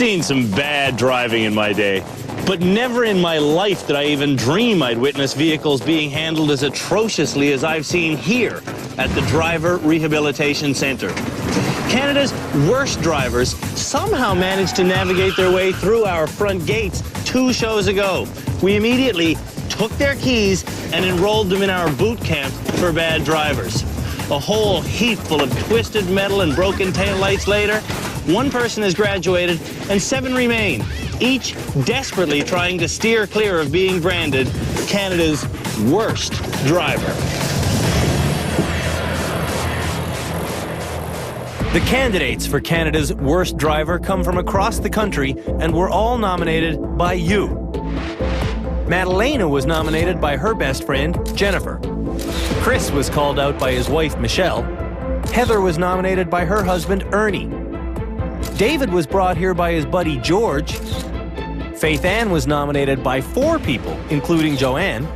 seen some bad driving in my day, but never in my life did I even dream I'd witness vehicles being handled as atrociously as I've seen here at the Driver Rehabilitation Centre. Canada's worst drivers somehow managed to navigate their way through our front gates 2 shows ago. We immediately took their keys and enrolled them in our boot camp for bad drivers. A whole heap full of twisted metal and broken taillights later, 1 person has graduated and 7 remain, each desperately trying to steer clear of being branded Canada's worst driver. The candidates for Canada's worst driver come from across the country and were all nominated by you. Madalena was nominated by her best friend, Jennifer. Chris was called out by his wife, Michelle. Heather was nominated by her husband, Ernie. David was brought here by his buddy, George. Faith Ann was nominated by 4 people, including Joanne.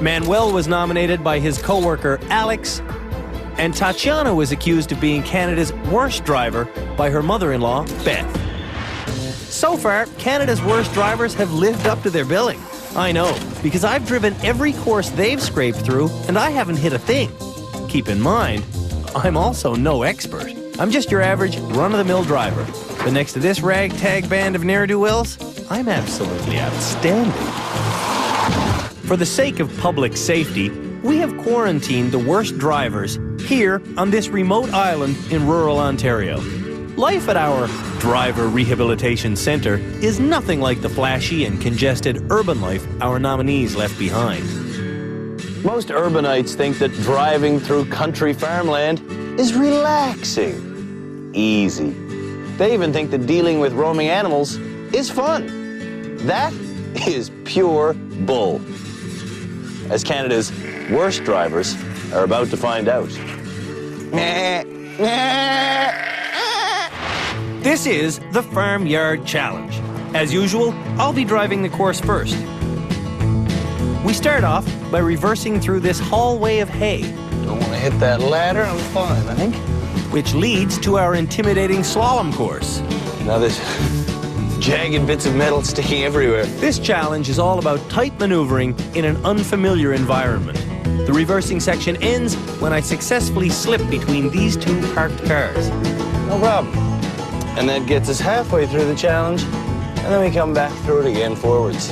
Manuel was nominated by his co-worker, Alex. And Tatiana was accused of being Canada's worst driver by her mother-in-law, Beth. So far, Canada's worst drivers have lived up to their billing. I know, because I've driven every course they've scraped through, and I haven't hit a thing. Keep in mind, I'm also no expert. I'm just your average run-of-the-mill driver. But next to this ragtag band of ne'er-do-wells, I'm absolutely outstanding. For the sake of public safety, we have quarantined the worst drivers here on this remote island in rural Ontario. Life at our Driver Rehabilitation Centre is nothing like the flashy and congested urban life our nominees left behind. Most urbanites think that driving through country farmland is relaxing, easy. They even think that dealing with roaming animals is fun. That is pure bull, as Canada's worst drivers are about to find out. This is the Farmyard Challenge. As usual, I'll be driving the course first. We start off by reversing through this hallway of hay. Don't want to hit that ladder, I'm fine, I think. Which leads to our intimidating slalom course. Now there's jagged bits of metal sticking everywhere. This challenge is all about tight maneuvering in an unfamiliar environment. The reversing section ends when I successfully slip between these 2 parked cars. No problem. And that gets us halfway through the challenge, and then we come back through it again forwards.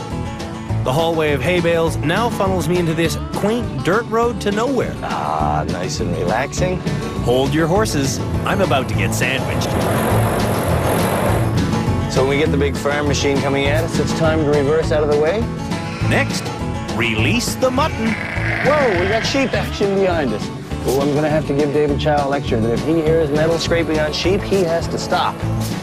The hallway of hay bales now funnels me into this quaint dirt road to nowhere. Ah, nice and relaxing. Hold your horses. I'm about to get sandwiched. So when we get the big farm machine coming at us, it's time to reverse out of the way? Next, release the mutton. Whoa, we got sheep action behind us. Well, I'm going to have to give David Chow a lecture that if he hears metal scraping on sheep, he has to stop.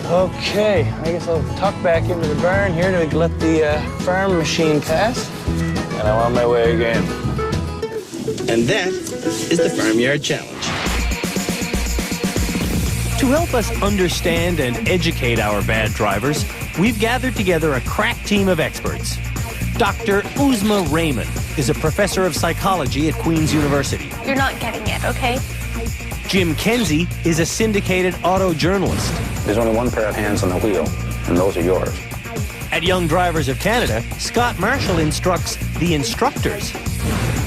Okay, I guess I'll tuck back into the barn here to let the farm machine pass. And I'm on my way again. And that is the Farmyard Challenge. To help us understand and educate our bad drivers, we've gathered together a crack team of experts. Dr. Uzma Raymond is a professor of psychology at Queen's University. You're not getting it, okay? Jim Kenzie is a syndicated auto journalist. There's only 1 pair of hands on the wheel, and those are yours. At Young Drivers of Canada, Scott Marshall instructs the instructors.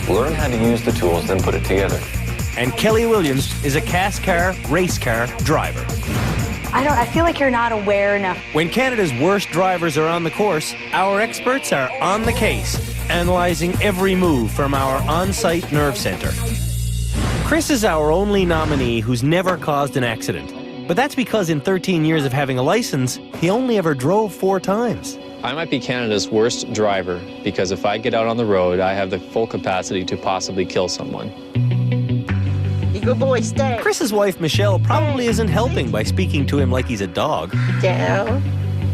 Learn how to use the tools, then put it together. And Kelly Williams is a CAS-car race car driver. I feel like you're not aware enough. When Canada's worst drivers are on the course, our experts are on the case, analyzing every move from our on-site nerve center. Chris is our only nominee who's never caused an accident. But that's because in 13 years of having a license, he only ever drove 4 times. I might be Canada's worst driver because if I get out on the road, I have the full capacity to possibly kill someone. Good boy, stay. Chris's wife, Michelle, probably isn't helping by speaking to him like he's a dog. Down.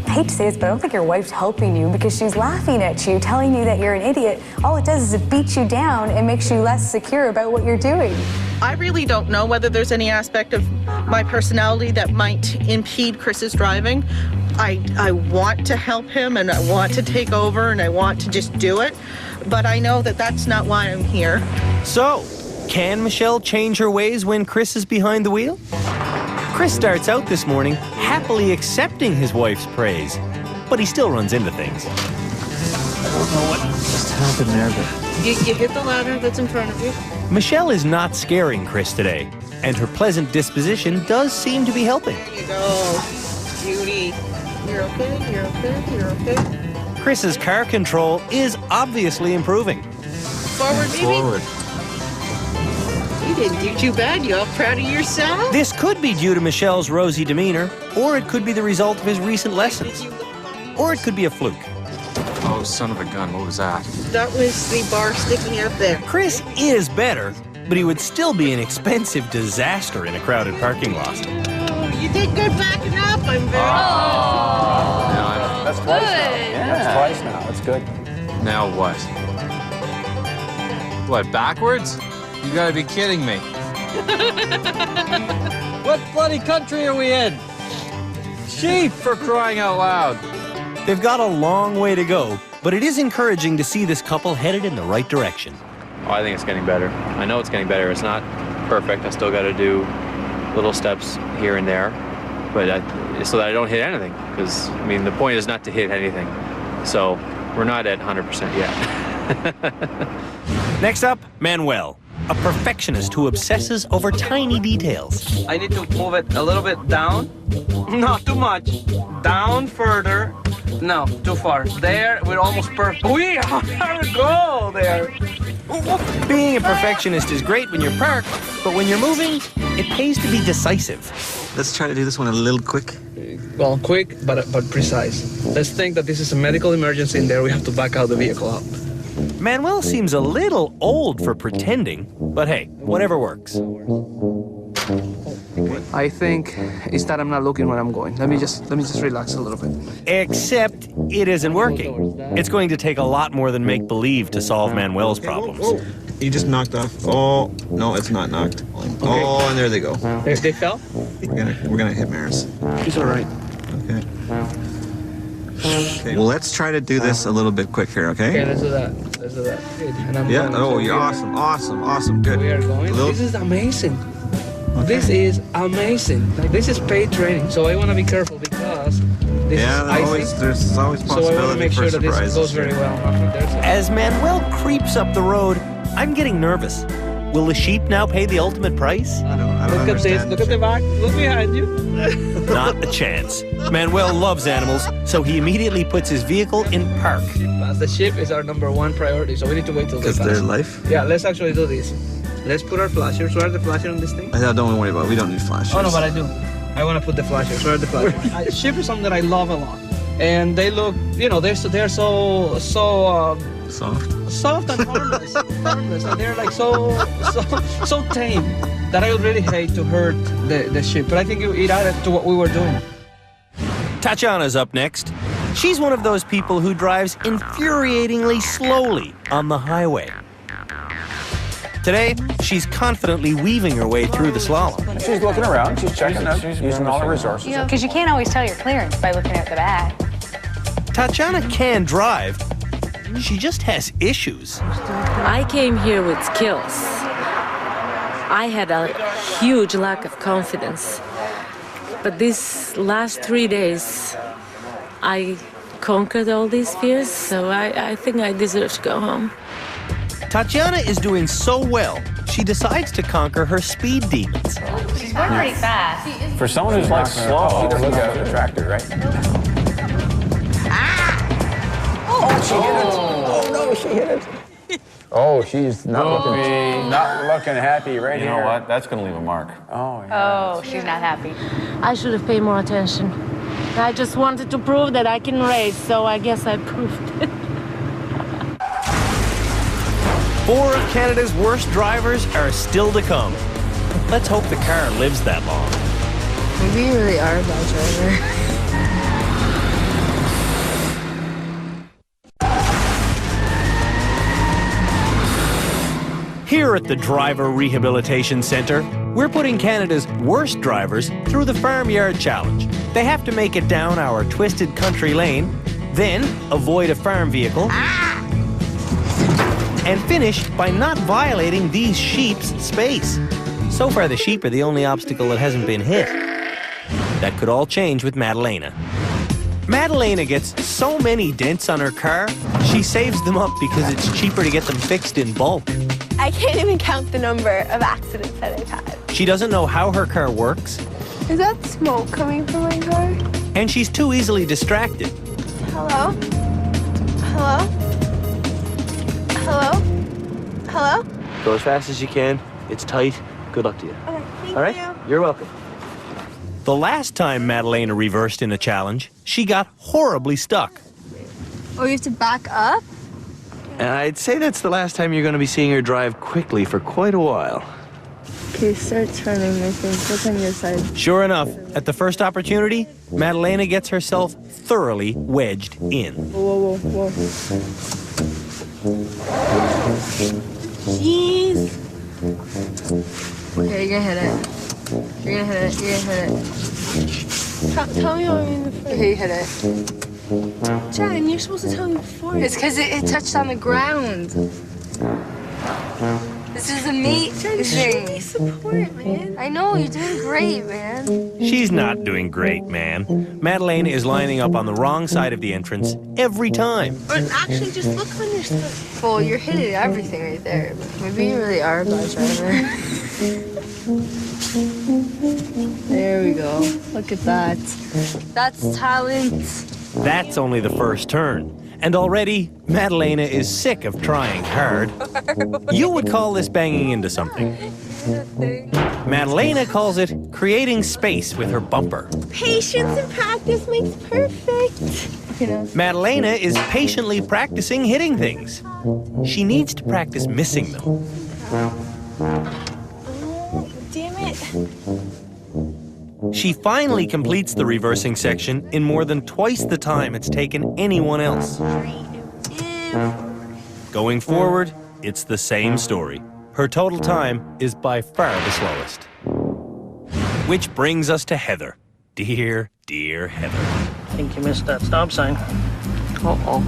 I hate to say this, but I don't think your wife's helping you because she's laughing at you, telling you that you're an idiot. All it does is it beats you down and makes you less secure about what you're doing. I really don't know whether there's any aspect of my personality that might impede Chris's driving. I want to help him and I want to take over and I want to just do it, but I know that that's not why I'm here. So, can Michelle change her ways when Chris is behind the wheel? Chris starts out this morning happily accepting his wife's praise, but he still runs into things. I don't know what just happened there, but... You hit the ladder that's in front of you. Michelle is not scaring Chris today, and her pleasant disposition does seem to be helping. There you go. Beauty. You're okay, you're okay, you're okay. Chris's car control is obviously improving. Forward, baby. Forward. You didn't do too bad. You all proud of yourself? This could be due to Michelle's rosy demeanor, or it could be the result of his recent lessons. Or it could be a fluke. Oh, son of a gun, what was that? That was the bar sticking out there. Chris is better, but he would still be an expensive disaster in a crowded parking lot. Oh, you did good backing up. I'm very That's twice now. Yeah. That's twice now. That's good. Now what? What, backwards? You gotta be kidding me. What bloody country are we in? Sheep, for crying out loud. They've got a long way to go, but it is encouraging to see this couple headed in the right direction. Oh, I think it's getting better. I know it's getting better. It's not perfect. I still gotta do little steps here and there, but so that I don't hit anything. Because, I mean, the point is not to hit anything. So we're not at 100% yet. Next up, Manuel, a perfectionist who obsesses over tiny details. I need to move it a little bit down. Not too much. Down further. No, too far. There, we're almost perfect. We are go there. Being a perfectionist is great when you're parked, but when you're moving, it pays to be decisive. Let's try to do this one a little quick. Well, quick, but precise. Let's think that this is a medical emergency and there we have to back out the vehicle out. Manuel seems a little old for pretending, but hey, whatever works. I think it's that I'm not looking where I'm going. Let me just relax a little bit. Except it isn't working. It's going to take a lot more than make-believe to solve Manuel's problems. Whoa. You just knocked off. Oh, no, it's not knocked. Okay. Oh, and there they go. They fell? We're gonna hit Maris. It's all right. Okay. Okay. Well, let's try to do this a little bit quick here, okay? Okay, let's do that. Let's do that. Good. And I'm Yeah. going. Oh, So you're awesome. Good. We are going. This is amazing. Okay. This is amazing. Like, this is paid training, so I want to be careful because this is icy. There's always So I want to possibility make for sure that this surprises. goes very well. As Manuel creeps up the road, I'm getting nervous. Will the sheep now pay the ultimate price? I don't Look at this. understand. Look at the back. Look behind you. Not a chance. Manuel loves animals, so he immediately puts his vehicle in park. The sheep is our #1 priority, so we need to wait till they Because pass. their life? Yeah, let's actually do this. Let's put our flashers. Where are the flashers on this thing? Don't worry about it. We don't need flashes. Oh no, but I do. I want to put the flashers. Where are the flashers? Sheep is something that I love a lot, and they look, they're so Soft. and harmless, and they're like so tame that I would really hate to hurt the sheep. But I think it added to what we were doing. Tatiana's up next. She's one of those people who drives infuriatingly slowly on the highway. Today, she's confidently weaving her way through the slalom. She's looking around. She's checking out. She's using all her resources. Because you can't always tell your clearance by looking at the back. Tatiana can drive. She just has issues. I came here with skills. I had a huge lack of confidence. But these last 3 days, I conquered all these fears, so I think I deserve to go home. Tatiana is doing so well, she decides to conquer her speed demons. She's going pretty fast. For someone who's like slow, she doesn't look at the tractor, right? Oh, she hit it. Oh no, she hit it. Oh, she's not looking happy right here. You know what? That's going to leave a mark. Oh, yeah. Oh, she's not happy. I should have paid more attention. I just wanted to prove that I can race, so I guess I proved it. 4 of Canada's worst drivers are still to come. Let's hope the car lives that long. Maybe you really are a bad driver. Here at the Driver Rehabilitation Centre, we're putting Canada's worst drivers through the Farmyard Challenge. They have to make it down our twisted country lane, then avoid a farm vehicle, and finish by not violating these sheep's space. So far, the sheep are the only obstacle that hasn't been hit. That could all change with Madalena. Madalena gets so many dents on her car, she saves them up because it's cheaper to get them fixed in bulk. I can't even count the number of accidents that I've had. She doesn't know how her car works. Is that smoke coming from my car? And she's too easily distracted. Hello? Hello? Hello? Hello? Go as fast as you can. It's tight. Good luck to you. Okay, thank All right? you. You're welcome. The last time Madalena reversed in a challenge, she got horribly stuck. Oh, you have to back up? And I'd say that's the last time you're going to be seeing her drive quickly for quite a while. Okay, start turning, I think. What's on your side? Sure enough, at the first opportunity, Madalena gets herself thoroughly wedged in. Whoa, whoa, whoa. Jeez. Okay, you're gonna hit it. You're gonna hit it. You're gonna hit it. Tell me how I'm in the first. Okay, you hit it. Jen, you're supposed to tell me before. It's because it touched on the ground. This is amazing. Show me support, man. I know, you're doing great, man. She's not doing great, man. Madalena is lining up on the wrong side of the entrance every time. But actually, just look on your stuff. Well, you're hitting everything right there. Maybe you really are a bad driver. There we go. Look at that. That's talent. That's only the first turn. And already, Madalena is sick of trying hard. You would call this banging into something. Madalena calls it creating space with her bumper. Patience and practice makes perfect. Madalena is patiently practicing hitting things. She needs to practice missing them. Oh, damn it. She finally completes the reversing section in more than twice the time it's taken anyone else. Going forward, it's the same story. Her total time is by far the slowest. Which brings us to Heather. Dear, dear Heather. I think you missed that stop sign. Uh-oh.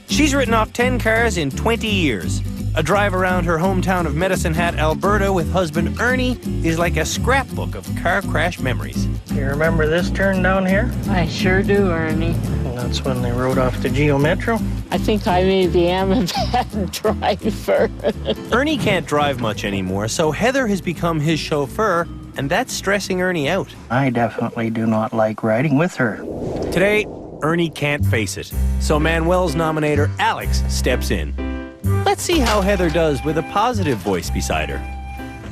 She's written off 10 cars in 20 years. A drive around her hometown of Medicine Hat, Alberta with husband Ernie is like a scrapbook of car crash memories. You remember this turn down here? I sure do, Ernie. And that's when they rode off the Geo Metro. I think I maybe am a bad driver. Ernie can't drive much anymore, so Heather has become his chauffeur, and that's stressing Ernie out. I definitely do not like riding with her. Today, Ernie can't face it, so Manuel's nominator Alex steps in. Let's see how Heather does with a positive voice beside her.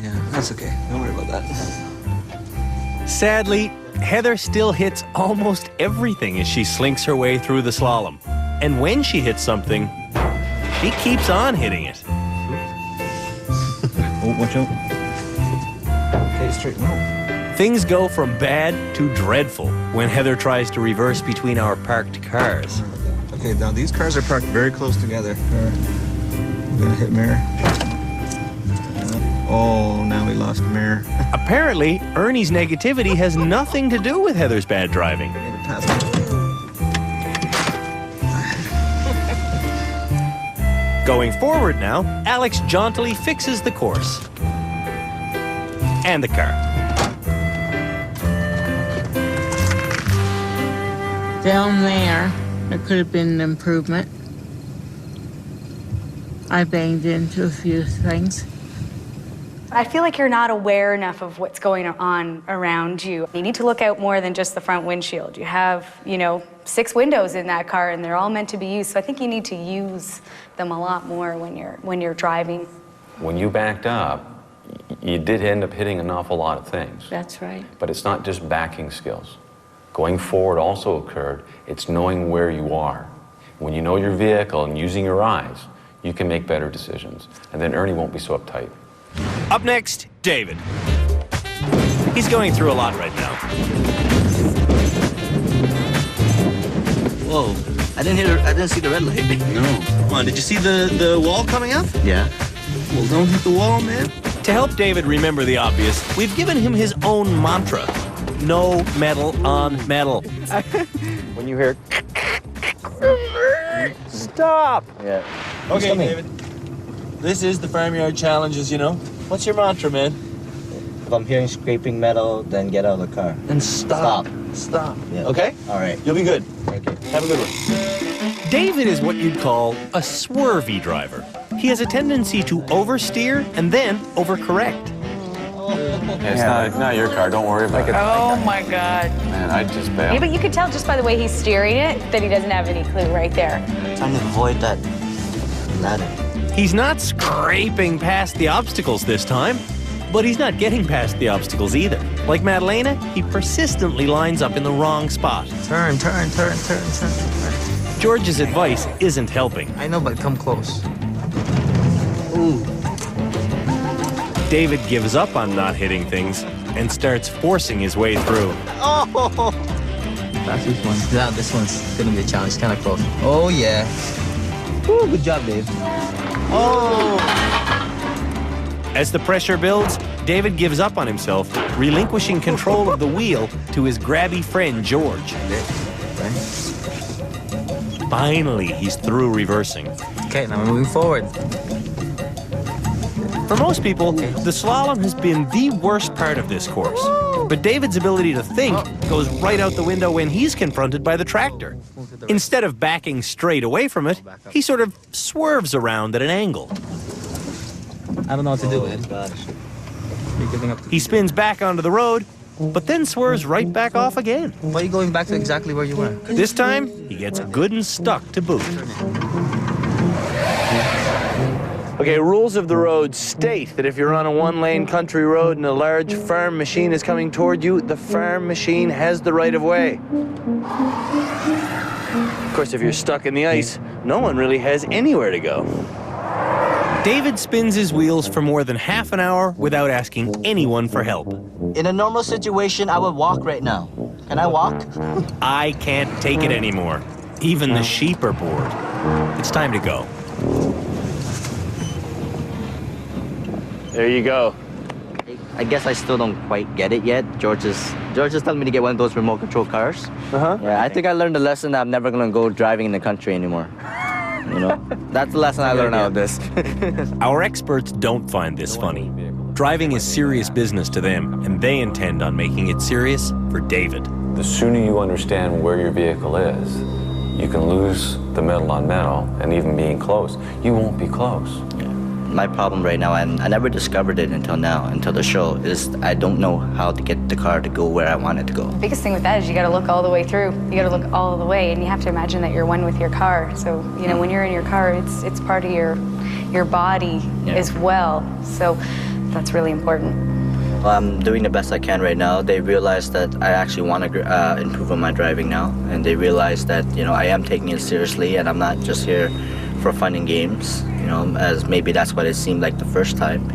Yeah, that's okay. Don't worry about that. Sadly, Heather still hits almost everything as she slinks her way through the slalom. And when she hits something, she keeps on hitting it. Oh, watch out. Okay, straighten out. Things go from bad to dreadful when Heather tries to reverse between our parked cars. Okay, now these cars are parked very close together. I'm gonna hit mirror. Oh, now we lost mirror. Apparently, Ernie's negativity has nothing to do with Heather's bad driving. Going forward now, Alex jauntily fixes the course. And the car. Down there could have been an improvement. I banged into a few things. I feel like you're not aware enough of what's going on around you. You need to look out more than just the front windshield. You have, 6 windows in that car, and they're all meant to be used. So I think you need to use them a lot more when you're driving. When you backed up, you did end up hitting an awful lot of things. That's right. But it's not just backing skills. Going forward also occurred. It's knowing where you are. When you know your vehicle and using your eyes, you can make better decisions. And then Ernie won't be so uptight. Up next, David. He's going through a lot right now. Whoa, I didn't see the red light. No. Come on, did you see the wall coming up? Yeah. Well, don't hit the wall, man. To help David remember the obvious, we've given him his own mantra. No metal on metal. When you hear... Stop! Yeah. Okay, David. This is the Farmyard Challenge, as you know. What's your mantra, man? If I'm hearing scraping metal, then get out of the car. And stop. Yeah. Okay? All right. You'll be good. Okay. Have a good one. David is what you'd call a swervy driver. He has a tendency to oversteer and then overcorrect. It's not your car. Don't worry about it. Oh my God. Man, I just bailed. Yeah, but you could tell just by the way he's steering it that he doesn't have any clue right there. Trying to avoid that ladder. He's not scraping past the obstacles this time, but he's not getting past the obstacles either. Like Madalena, he persistently lines up in the wrong spot. Turn. George's advice isn't helping. I know, but come close. Ooh. David gives up on not hitting things and starts forcing his way through. Oh! That's this one. Yeah, this one's gonna be a challenge. Kind of close. Oh yeah. Woo, good job, Dave. Oh! As the pressure builds, David gives up on himself, relinquishing control of the wheel to his grabby friend, George. Finally, he's through reversing. Okay, now we're moving forward. For most people, the slalom has been the worst part of this course. But David's ability to think goes right out the window when he's confronted by the tractor. Instead of backing straight away from it, he sort of swerves around at an angle. I don't know what to do, man. You're giving up. He spins back onto the road, but then swerves right back off again. Why are you going back to exactly where you were? This time, he gets good and stuck to boot. Okay, rules of the road state that if you're on a one-lane country road and a large farm machine is coming toward you, the farm machine has the right of way. Of course, if you're stuck in the ice, no one really has anywhere to go. David spins his wheels for more than half an hour without asking anyone for help. In a normal situation, I would walk right now. Can I walk? I can't take it anymore. Even the sheep are bored. It's time to go. There you go. I guess I still don't quite get it yet. George is telling me to get one of those remote control cars. Yeah, I think I learned the lesson that I'm never gonna go driving in the country anymore. You know, that's the lesson I learned out of this. Our experts don't find this funny. Driving is serious business to them, and they intend on making it serious for David. The sooner you understand where your vehicle is, you can lose the metal on metal, and even being close, you won't be close. My problem right now, and I never discovered it until now, until the show, is I don't know how to get the car to go where I want it to go. The biggest thing with that is you got to look all the way through. You got to look all the way, and you have to imagine that you're one with your car. So, you know, when you're in your car, it's part of your body as well. So that's really important. Well, I'm doing the best I can right now. They realize that I actually want to improve on my driving now, and they realize that, you know, I am taking it seriously, and I'm not just here for fun and games, you know, as maybe that's what it seemed like the first time.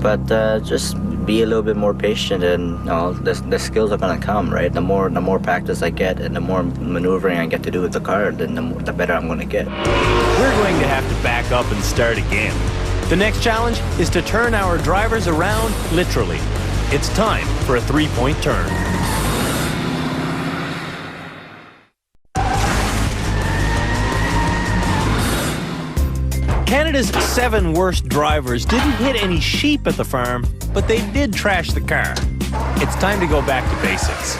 But just be a little bit more patient, and you know, the skills are gonna come, right? The more practice I get, and the more maneuvering I get to do with the car, then the better I'm gonna get. We're going to have to back up and start again. The next challenge is to turn our drivers around literally. It's time for a three-point turn. Canada's 7 worst drivers didn't hit any sheep at the farm, but they did trash the car. It's time to go back to basics.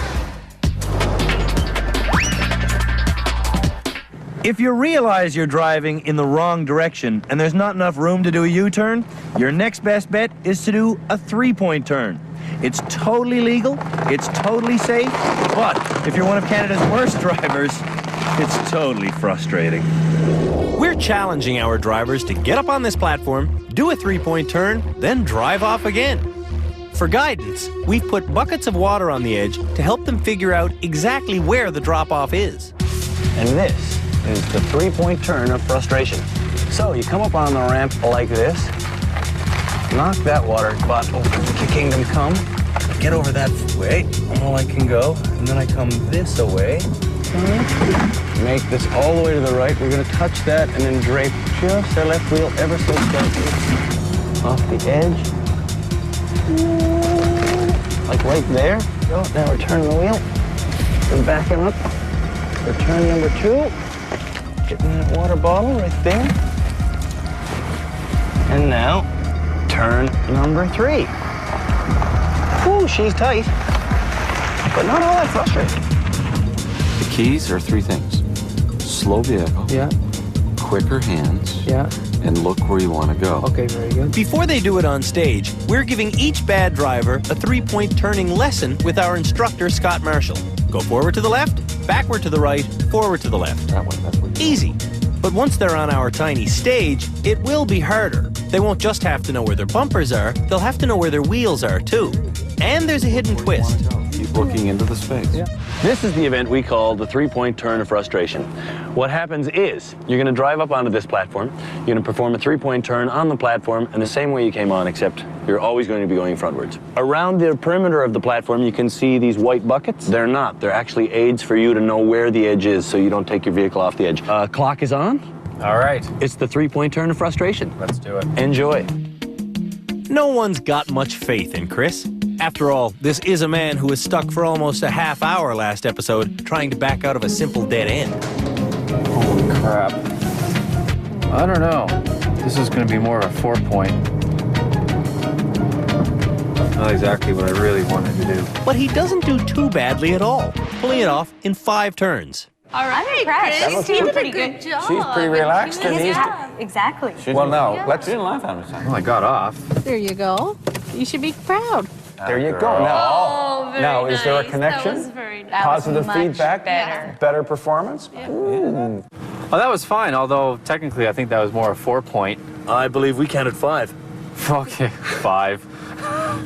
If you realize you're driving in the wrong direction and there's not enough room to do a U-turn, your next best bet is to do a three-point turn. It's totally legal, it's totally safe, but if you're one of Canada's worst drivers, it's totally frustrating. We're challenging our drivers to get up on this platform, do a three-point turn, then drive off again. For guidance, we've put buckets of water on the edge to help them figure out exactly where the drop-off is. And this is the three-point turn of frustration. So you come up on the ramp like this, knock that water butt over to Kingdom Come, get over that way, all I can go, and then I come this away. Make this all the way to the right. We're going to touch that and then drape just our left wheel ever so gently off the edge. Like right there. Go. Now we're turning the wheel. We're backing up. We're turn number 2. Getting that water bottle right there. And now, turn number 3. Ooh, she's tight, but not all that frustrating. The keys are three things. Slow vehicle. Yeah. Quicker hands. Yeah. And look where you want to go. Okay, very good. Before they do it on stage, we're giving each bad driver a 3-point turning lesson with our instructor, Scott Marshall. Go forward to the left, backward to the right, forward to the left. That way, that's what Easy. But once they're on our tiny stage, it will be harder. They won't just have to know where their bumpers are, they'll have to know where their wheels are too. And there's a hidden twist. Keep looking into the space. Yeah. This is the event we call the 3-point turn of frustration. What happens is, you're going to drive up onto this platform, you're going to perform a 3-point turn on the platform in the same way you came on, except you're always going to be going frontwards. Around the perimeter of the platform, you can see these white buckets. They're not. They're actually aids for you to know where the edge is so you don't take your vehicle off the edge. Clock is on. All right. It's the 3-point turn of frustration. Let's do it. Enjoy. No one's got much faith in Chris. After all, this is a man who was stuck for almost a half hour last episode trying to back out of a simple dead end. Holy crap. I don't know. This is going to be more of a 4-point. Not exactly what I really wanted to do. But he doesn't do too badly at all, pulling it off in 5 turns. All right, Chris. She's You did pretty a good job. She's pretty relaxed and easy. Yeah, exactly. Well, now, let's didn't laugh at me. Well, I got off. There you go. You should be proud. There you go. Oh, very now, is there a nice. connection? That was very nice. Positive much feedback? better. Better performance? Yeah. Well, that was fine, although technically I think that was more a 4-point. I believe we counted 5. Okay, 5.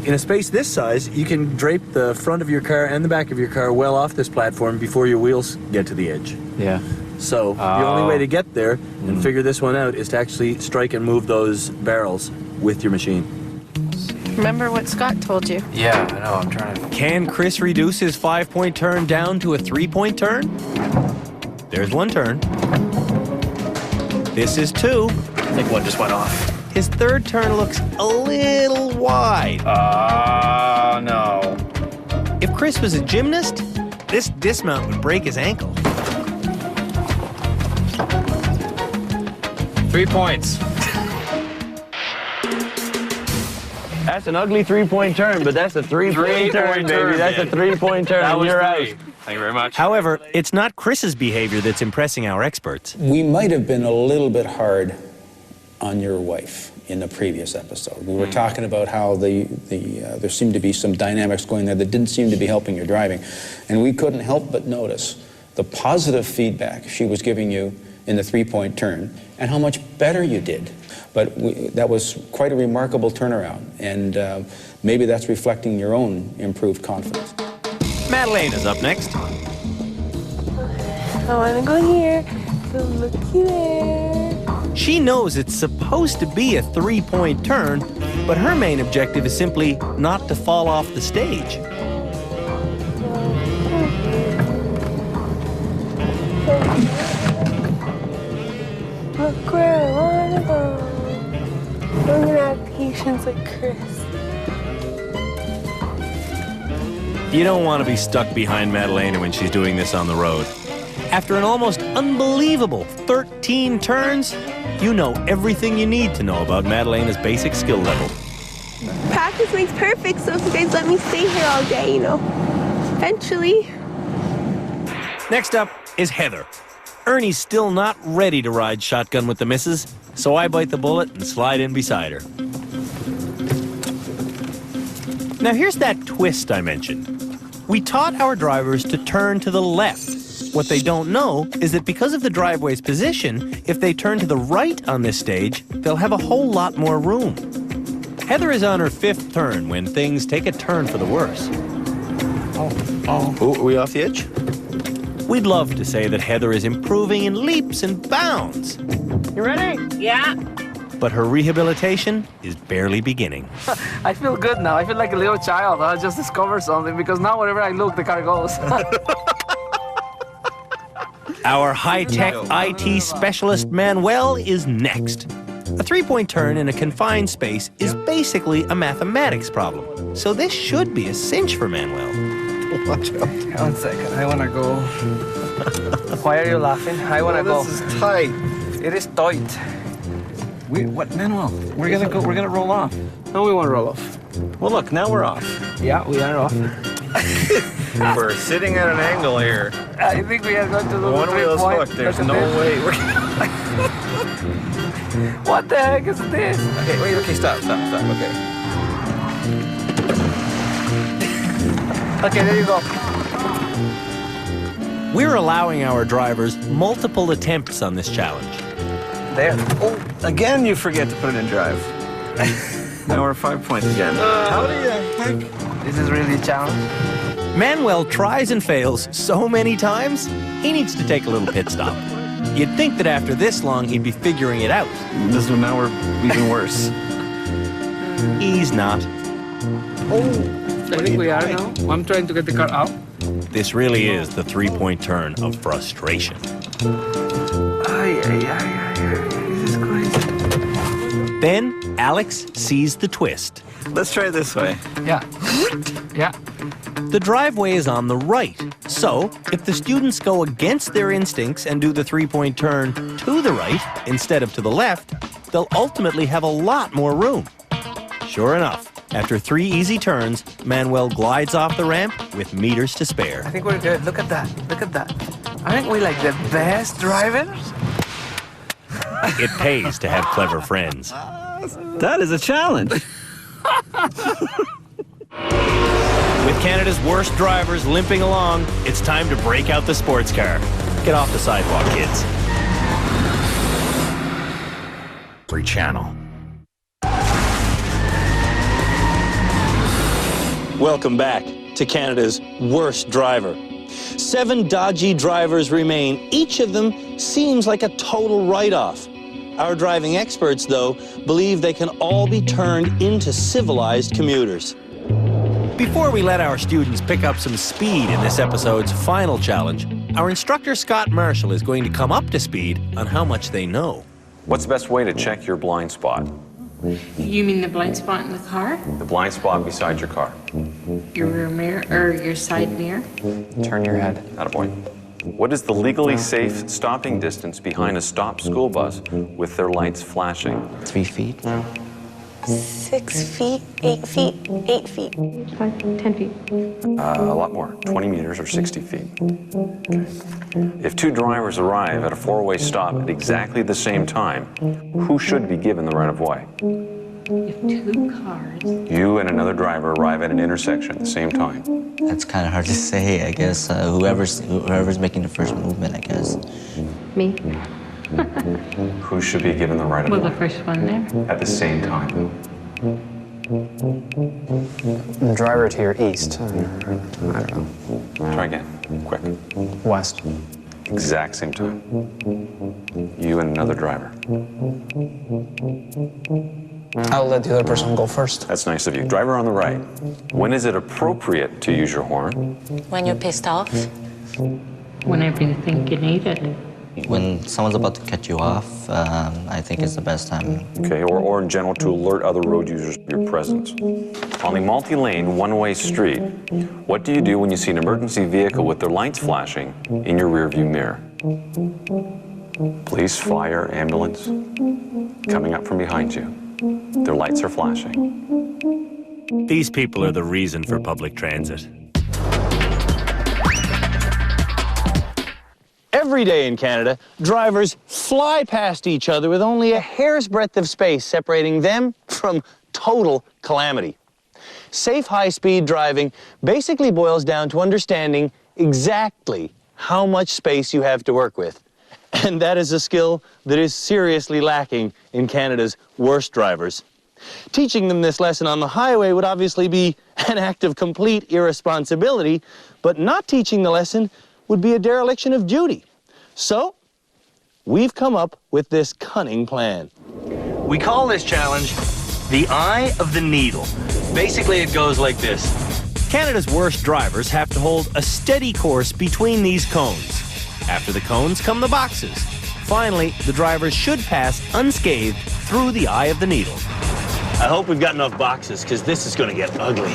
In a space this size, you can drape the front of your car and the back of your car well off this platform before your wheels get to the edge. Yeah. So the only way to get there and figure this one out is to actually strike and move those barrels with your machine. Remember what Scott told you. Yeah, I know. I'm trying to... Can Chris reduce his 5-point turn down to a 3-point turn? There's 1 turn. This is 2. I think one just went off. His 3rd turn looks a little wide. No. If Chris was a gymnast, this dismount would break his ankle. 3 points. That's an ugly 3-point turn, but that's a 3-point turn, baby. That's a 3-point turn, and you're out. Thank you very much. However, it's not Chris's behavior that's impressing our experts. We might have been a little bit hard on your wife in the previous episode. We were talking about how there seemed to be some dynamics going there that didn't seem to be helping your driving. And we couldn't help but notice the positive feedback she was giving you in the 3-point turn and how much better you did. But that was quite a remarkable turnaround, and maybe that's reflecting your own improved confidence. Madaleina's up next. I want to go here. So looky there. She knows it's supposed to be a 3-point turn, but her main objective is simply not to fall off the stage. Look where I want to go. I'm gonna have patience like Chris. You don't want to be stuck behind Madalena when she's doing this on the road. After an almost unbelievable 13 turns, you know everything you need to know about Madalena's basic skill level. Practice makes perfect, so if you guys let me stay here all day, you know, eventually. Next up is Heather. Ernie's still not ready to ride shotgun with the missus, so I bite the bullet and slide in beside her. Now here's that twist I mentioned. We taught our drivers to turn to the left. What they don't know is that because of the driveway's position, if they turn to the right on this stage, they'll have a whole lot more room. Heather is on her 5th turn when things take a turn for the worse. Are we off the edge? We'd love to say that Heather is improving in leaps and bounds. You ready? Yeah. But her rehabilitation is barely beginning. I feel good now. I feel like a little child. I just discovered something because now wherever I look, the car goes. Our high-tech IT specialist, Manuel, is next. A 3-point turn in a confined space is basically a mathematics problem. So this should be a cinch for Manuel. Watch out. 1 second. I want to go. Why are you laughing? I want to go. This is tight. It is tight. What, Manuel? We're gonna roll off. No, we won't roll off. Well, look, now we're off. Yeah, we are off. We're sitting at an angle here. I think we are going to do One wheel's hooked. There's no way. What the heck is this? Okay, wait, okay, stop, okay. Okay, there you go. We're allowing our drivers multiple attempts on this challenge. There. Oh, again you forget to put it in drive. Now we're 5 points again. How do you heck? This is really a challenge. Manuel tries and fails so many times, he needs to take a little pit stop. You'd think that after this long, he'd be figuring it out. This one, now we're even worse. He's not. Oh, I think we are now. I'm trying to get the car out. This really is the three-point turn of frustration. This is crazy. Then Alex sees the twist. Let's try it this way. Yeah. Yeah. The driveway is on the right, so if the students go against their instincts and do the three-point turn to the right instead of to the left, they'll ultimately have a lot more room. Sure enough, after 3 easy turns, Manuel glides off the ramp with meters to spare. I think we're good. Look at that. Look at that. Aren't we like the best drivers? It pays to have clever friends. That is a challenge. With Canada's worst drivers limping along, it's time to break out the sports car. Get off the sidewalk, kids. Free channel. Welcome back to Canada's worst driver. 7 dodgy drivers remain. Each of them seems like a total write-off. Our driving experts, though, believe they can all be turned into civilized commuters. Before we let our students pick up some speed in this episode's final challenge, our instructor Scott Marshall is going to come up to speed on how much they know. What's the best way to check your blind spot? You mean the blind spot in the car? The blind spot beside your car. Your rear mirror, or your side mirror? Turn your head. Attaboy. What is the legally safe stopping distance behind a stopped school bus with their lights flashing? 3 feet. 6 feet, 8 feet, 8 feet. 10 feet. A lot more, 20 meters or 60 feet. Okay. If 2 drivers arrive at a 4-way stop at exactly the same time, who should be given the right of way? If 2 cars... You and another driver arrive at an intersection at the same time. That's kind of hard to say, I guess. Whoever's making the first movement, I guess. Me. Who should be given the right of way? Well, the first one there. At the same time. The driver to your east. I don't know. Try again. Quick. West. Exact same time. You and another driver. I'll let the other person go first. That's nice of you. Driver on the right. When is it appropriate to use your horn? When you're pissed off. Whenever you think you need it. When someone's about to cut you off, I think it's the best time. Okay, or in general to alert other road users of your presence. On a multi-lane, one-way street, what do you do when you see an emergency vehicle with their lights flashing in your rearview mirror? Police, fire, ambulance, coming up from behind you. Their lights are flashing. These people are the reason for public transit. Every day in Canada, drivers fly past each other with only a hair's breadth of space separating them from total calamity. Safe high-speed driving basically boils down to understanding exactly how much space you have to work with. And that is a skill that is seriously lacking in Canada's worst drivers. Teaching them this lesson on the highway would obviously be an act of complete irresponsibility, but not teaching the lesson would be a dereliction of duty. So, we've come up with this cunning plan. We call this challenge the Eye of the Needle. Basically, it goes like this. Canada's worst drivers have to hold a steady course between these cones. After the cones come the boxes. Finally, the drivers should pass unscathed through the Eye of the Needle. I hope we've got enough boxes, because this is going to get ugly.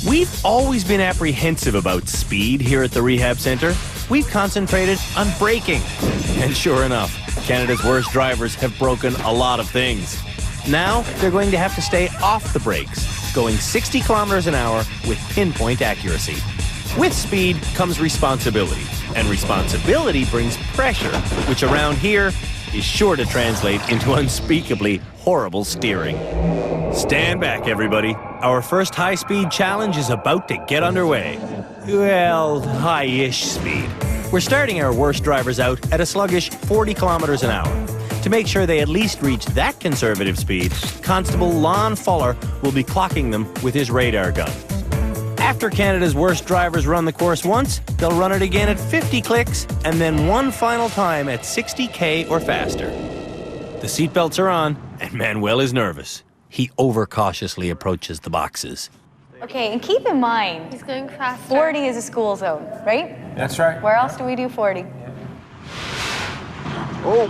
We've always been apprehensive about speed here at the Rehab Center. We've concentrated on braking. And sure enough, Canada's worst drivers have broken a lot of things. Now they're going to have to stay off the brakes, going 60 kilometers an hour with pinpoint accuracy. With speed comes responsibility, and responsibility brings pressure, which around here is sure to translate into unspeakably horrible steering. Stand back, everybody. Our first high-speed challenge is about to get underway. Well, high-ish speed. We're starting our worst drivers out at a sluggish 40 kilometers an hour. To make sure they at least reach that conservative speed, Constable Lon Fuller will be clocking them with his radar gun. After Canada's worst drivers run the course once, they'll run it again at 50 clicks and then one final time at 60K or faster. The seatbelts are on, and Manuel is nervous. He overcautiously approaches the boxes. Okay, and keep in mind, He's going faster. 40 is a school zone, right? That's right. Where else do we do 40? Oh.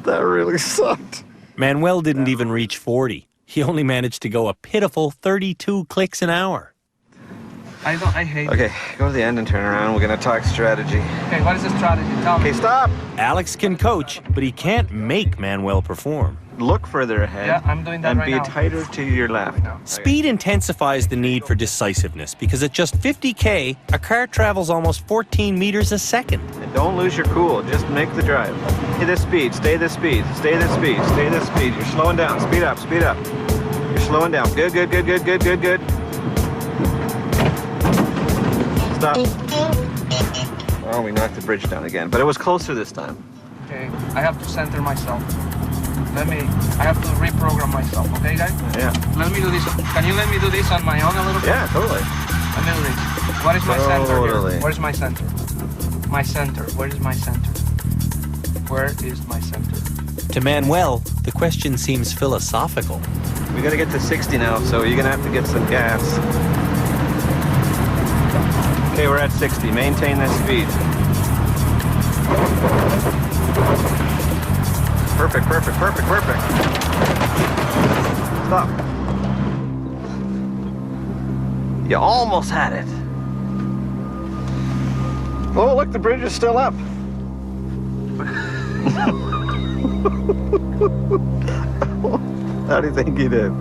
That really sucked. Manuel didn't even reach 40. He only managed to go a pitiful 32 clicks an hour. I hate Okay, go to the end and turn around. We're gonna talk strategy. Okay, what is the strategy? Tell me. Okay, stop. Alex can coach, but he can't make Manuel perform. Look further ahead. Yeah, I'm doing that and right be now. tighter to your left. Speed intensifies the need for decisiveness because at just 50K, a car travels almost 14 meters a second. And don't lose your cool. Just make the drive. Stay this speed. Stay this speed. Stay this speed. Stay this speed. You're slowing down. Speed up. Speed up. You're slowing down. Good, good, good, good, good, good, good. Stop. Oh, we knocked the bridge down again, but it was closer this time. Okay, I have to center myself. I have to reprogram myself, okay, guys? Yeah. Let me do this. Can you let me do this on my own a little bit? Yeah, totally. Let me do this. What is my center Totally. here? Where's my center? My center. Where is my center? Where is my center? To Manuel, the question seems philosophical. We gotta get to 60 now, so you're gonna have to get some gas. Okay, we're at 60. Maintain that speed. Perfect, perfect, perfect, perfect. Stop. You almost had it. Oh, look, the bridge is still up. How do you think you did?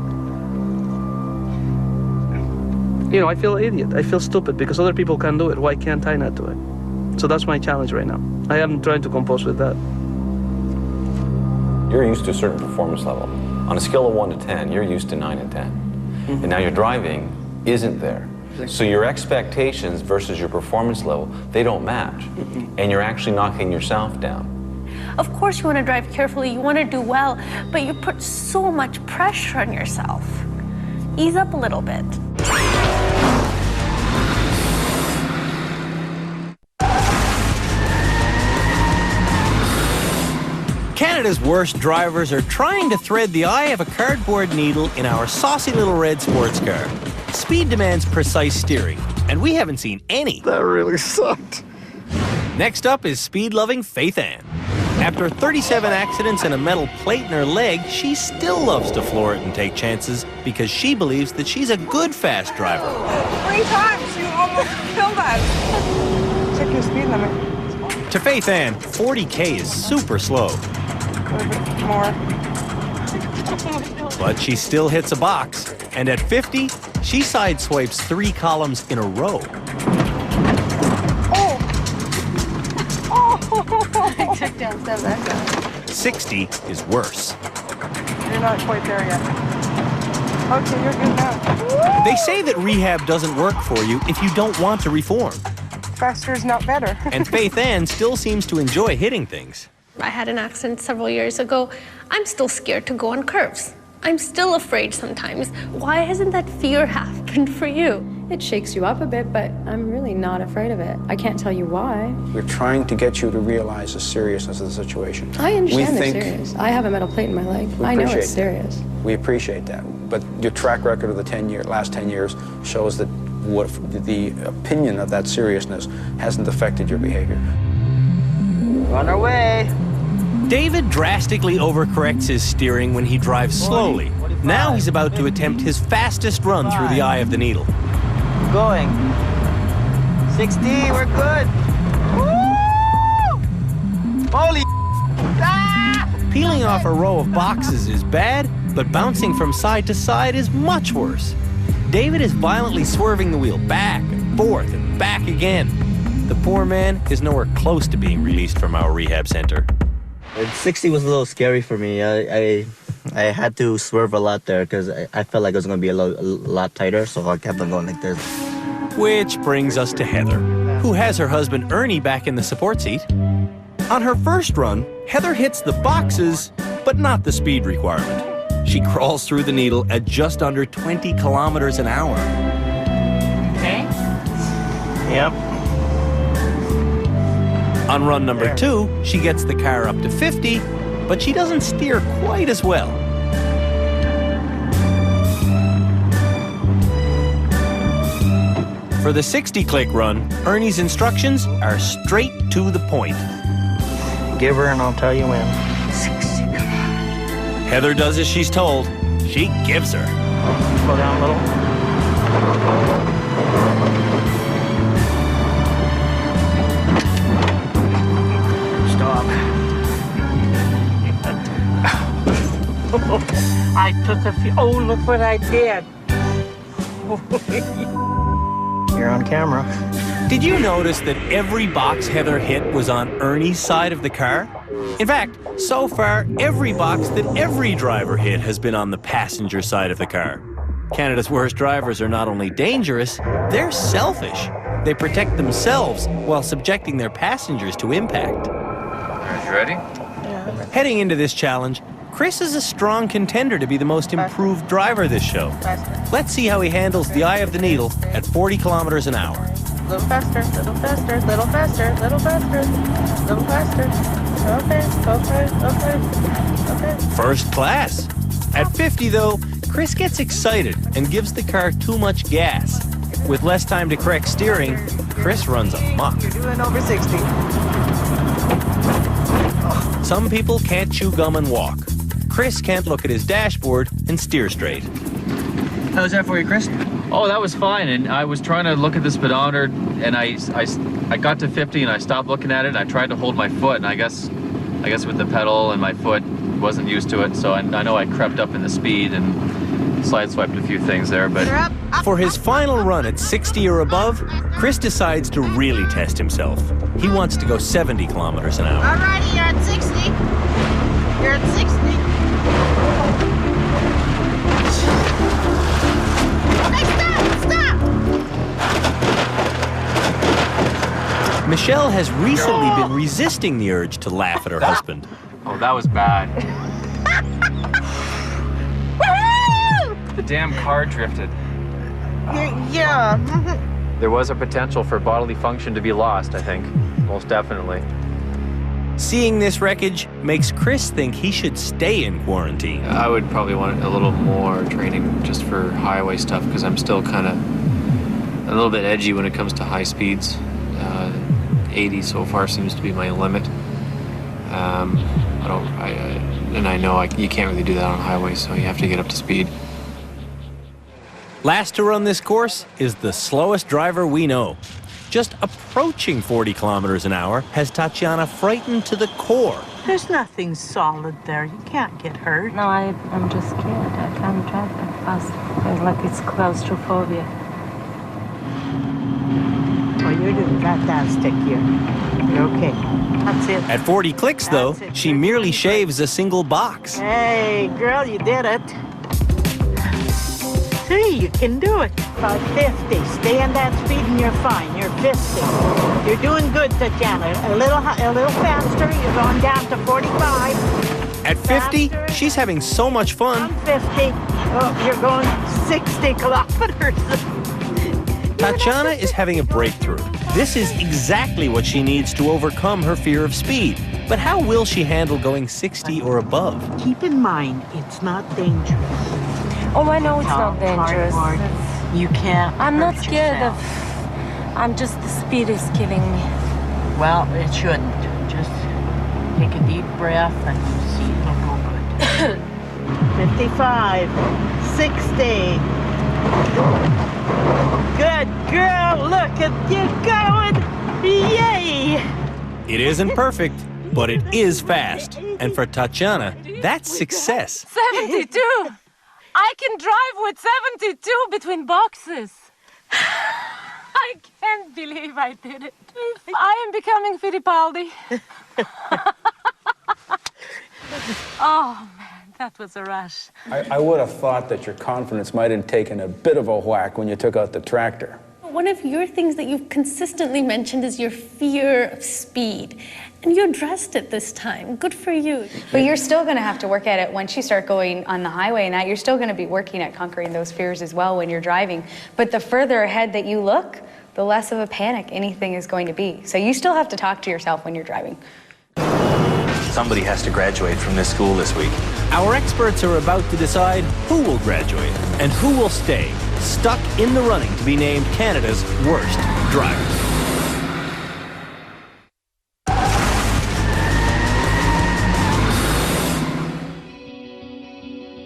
You know, I feel idiot. I feel stupid because other people can do it. Why can't I not do it? So that's my challenge right now. I am trying to compose with that. You're used to a certain performance level. On a scale of 1 to 10, you're used to 9 and 10. Mm-hmm. And now your driving isn't there. Exactly. So your expectations versus your performance level, they don't match. Mm-hmm. And you're actually knocking yourself down. Of course you want to drive carefully, you want to do well, but you put so much pressure on yourself. Ease up a little bit. Canada's worst drivers are trying to thread the eye of a cardboard needle in our saucy little red sports car. Speed demands precise steering, and we haven't seen any. That really sucked. Next up is speed-loving Faith Ann. After 37 accidents and a metal plate in her leg, she still loves to floor it and take chances because she believes that she's a good fast driver. 3 times you almost killed us. Check your speed limit. To Faith Ann, 40K is super slow. More. But she still hits a box, and at 50, she sideswipes 3 columns in a row. I took down 7. 60 is worse. You're not quite there yet. Okay, you're good now. They say that rehab doesn't work for you if you don't want to reform. Faster is not better. And Faith Ann still seems to enjoy hitting things. I had an accident several years ago. I'm still scared to go on curves. I'm still afraid sometimes. Why hasn't that fear happened for you? It shakes you up a bit, but I'm really not afraid of it. I can't tell you why. We're trying to get you to realize the seriousness of the situation. I understand it's serious. I have a metal plate in my leg. I know it's serious. We appreciate that. But your track record of the last 10 years shows that the opinion of that seriousness hasn't affected your behavior. On our way. David drastically overcorrects his steering when he drives slowly. Now he's about to attempt his fastest run through the eye of the needle. Going. 60, we're good. Woo! Holy Peeling off a row of boxes is bad, but bouncing from side to side is much worse. David is violently swerving the wheel back and forth and back again. The poor man is nowhere close to being released from our rehab center. 60 was a little scary for me. I had to swerve a lot there because I felt like it was going to be a lot tighter, so I kept on going like this. Which brings us to Heather, who has her husband Ernie back in the support seat. On her first run, Heather hits the boxes, but not the speed requirement. She crawls through the needle at just under 20 kilometers an hour. Okay. Yep. On run number 2, she gets the car up to 50, but she doesn't steer quite as well. For the 60-click run, Ernie's instructions are straight to the point. Give her and I'll tell you when. 60. Heather does as she's told. She gives her. Slow down a little. Stop. I took a few. Oh, look what I did. You're on camera. Did you notice that every box Heather hit was on Ernie's side of the car? In fact, so far, every box that every driver hit has been on the passenger side of the car. Canada's worst drivers are not only dangerous, they're selfish. They protect themselves while subjecting their passengers to impact. Are you ready? Yeah. Heading into this challenge, Chris is a strong contender to be the most improved driver this show. Let's see how he handles the eye of the needle at 40 kilometers an hour. Little faster, little faster, little faster, little faster, little faster. Okay. First class. At 50, though, Chris gets excited and gives the car too much gas. With less time to correct steering, Chris runs amok. You're doing over 60. Some people can't chew gum and walk. Chris can't look at his dashboard and steer straight. How was that for you, Chris? Oh, that was fine. And I was trying to look at the speedometer, and I got to 50, and I stopped looking at it, and I tried to hold my foot, and I guess with the pedal and my foot wasn't used to it, so I know I crept up in the speed and sideswiped a few things there, but... For his final run at 60 or above, Chris decides to really test himself. He wants to go 70 kilometers an hour. All righty, you're at 60. You're at 60. Michelle has recently been resisting the urge to laugh at her husband. Oh, that was bad. The damn car drifted. Yeah. There was a potential for bodily function to be lost, I think. Most definitely. Seeing this wreckage makes Chris think he should stay in quarantine. I would probably want a little more training just for highway stuff, because I'm still kind of a little bit edgy when it comes to high speeds. 80 so far seems to be my limit. I know you can't really do that on highway, so you have to get up to speed. Last to run this course is the slowest driver we know. Just approaching 40 kilometers an hour has Tatiana frightened to the core. There's nothing solid there. You can't get hurt. No, I'm just scared. I can't drive that fast. It's like it's claustrophobia. Oh, you're doing fantastic here. You're okay. That's it. At 40 clicks, though, she merely shaves a single box. Hey, girl, you did it. See, you can do it. About 50. Stay on that speed and you're fine. You're 50. You're doing good, Tatiana. A little faster. You're going down to 45. At 50, she's having so much fun. 50. Oh, you're going 60 kilometers. Tatiana is having a breakthrough. This is exactly what she needs to overcome her fear of speed. But how will she handle going 60 or above? Keep in mind, it's not dangerous. Oh, I know it's not dangerous. You can't. I'm not scared of. I'm just, the speed is killing me. Well, it shouldn't. Just take a deep breath and you see it'll go good. 55, 60, Good girl, look at you going. Yay! It isn't perfect, but it is fast. And for Tatiana, that's success. 72! I can drive with 72 between boxes. I can't believe I did it. I am becoming Fittipaldi. Oh, man, that was a rush. I would have thought that your confidence might have taken a bit of a whack when you took out the tractor. One of your things that you've consistently mentioned is your fear of speed. And you addressed it this time. Good for you. But you're still going to have to work at it once you start going on the highway and that. You're still going to be working at conquering those fears as well when you're driving. But the further ahead that you look, the less of a panic anything is going to be. So you still have to talk to yourself when you're driving. Somebody has to graduate from this school this week. Our experts are about to decide who will graduate and who will stay, stuck in the running to be named Canada's worst driver.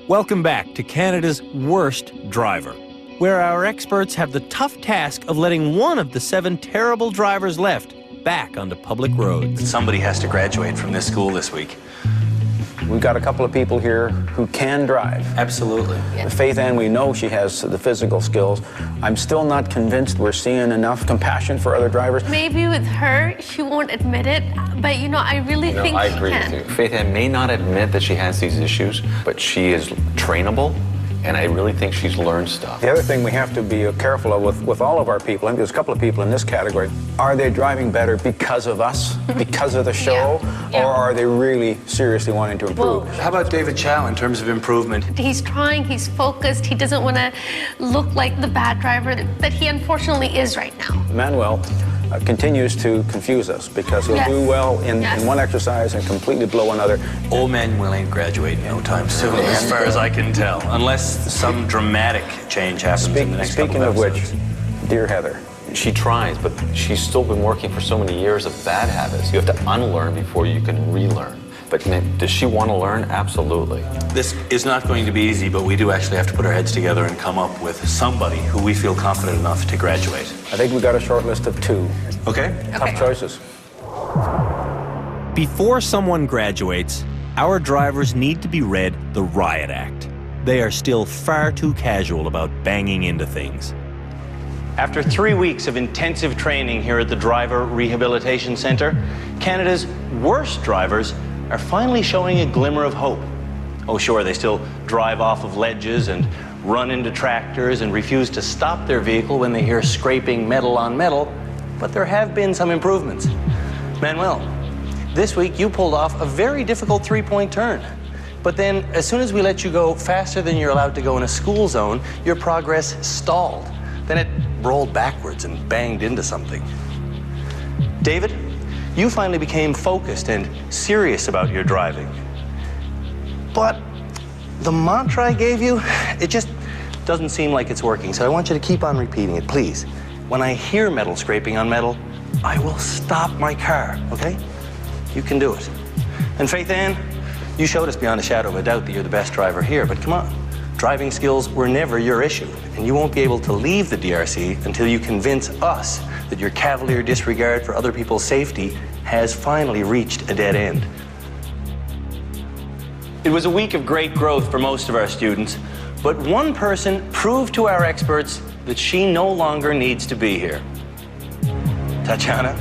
Welcome back to Canada's Worst Driver, where our experts have the tough task of letting one of the 7 terrible drivers left back onto public roads. Somebody has to graduate from this school this week. We've got a couple of people here who can drive. Absolutely. Faith Ann, we know she has the physical skills. I'm still not convinced we're seeing enough compassion for other drivers. Maybe with her, she won't admit it, but I really think I she agree can. with you. Faith Ann may not admit that she has these issues, but she is trainable, and I really think she's learned stuff. The other thing we have to be careful of with all of our people, and there's a couple of people in this category, are they driving better because of us, because of the show, or are they really seriously wanting to improve? How about David Chow in terms of improvement? He's trying, he's focused, he doesn't want to look like the bad driver that he unfortunately is right now. Manuel continues to confuse us because he'll do well in one exercise and completely blow another. Old Manuel ain't graduating no time soon, as far as I can tell, unless some dramatic change happens in the next couple of episodes. Speaking of which, dear Heather. She tries, but she's still been working for so many years of bad habits. You have to unlearn before you can relearn. But does she want to learn? Absolutely. This is not going to be easy, but we do actually have to put our heads together and come up with somebody who we feel confident enough to graduate. I think we got a short list of 2. Okay? Tough choices. Before someone graduates, our drivers need to be read the Riot Act. They are still far too casual about banging into things. After 3 weeks of intensive training here at the Driver Rehabilitation Centre, Canada's worst drivers are finally showing a glimmer of hope. Oh, sure, they still drive off of ledges and run into tractors and refuse to stop their vehicle when they hear scraping metal on metal, but there have been some improvements. Manuel, this week you pulled off a very difficult 3-point turn. But then, as soon as we let you go faster than you're allowed to go in a school zone, your progress stalled. Then it rolled backwards and banged into something. David, you finally became focused and serious about your driving. But the mantra I gave you, it just doesn't seem like it's working, so I want you to keep on repeating it, please. When I hear metal scraping on metal, I will stop my car, okay? You can do it. And Faith Ann, you showed us beyond a shadow of a doubt that you're the best driver here, but come on. Driving skills were never your issue, and you won't be able to leave the DRC until you convince us that your cavalier disregard for other people's safety has finally reached a dead end. It was a week of great growth for most of our students, but one person proved to our experts that she no longer needs to be here. Tatiana.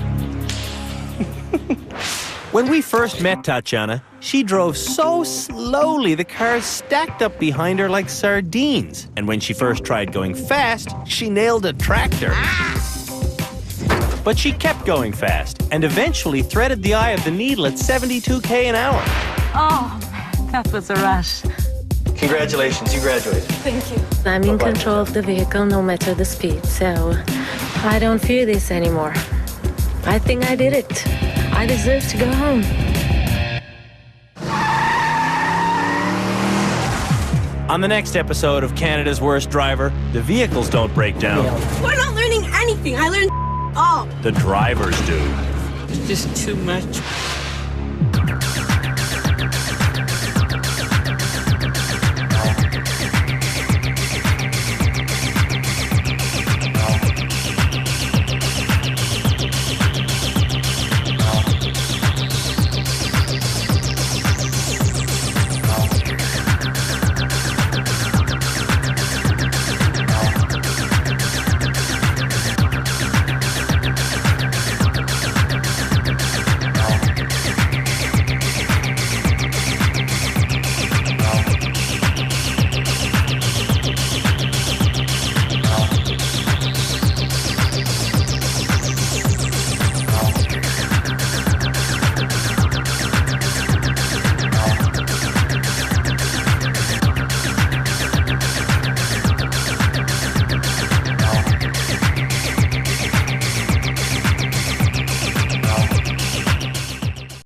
When we first met Tatiana, she drove so slowly the cars stacked up behind her like sardines. And when she first tried going fast, she nailed a tractor. But she kept going fast and eventually threaded the eye of the needle at 72k an hour. Oh, man, that was a rush. Congratulations, you graduated. Thank you. I'm in control of the vehicle no matter the speed, so I don't fear this anymore. I think I did it. I deserve to go home. On the next episode of Canada's Worst Driver, the vehicles don't break down. We're not learning anything. I learned all. The drivers do. It's just too much.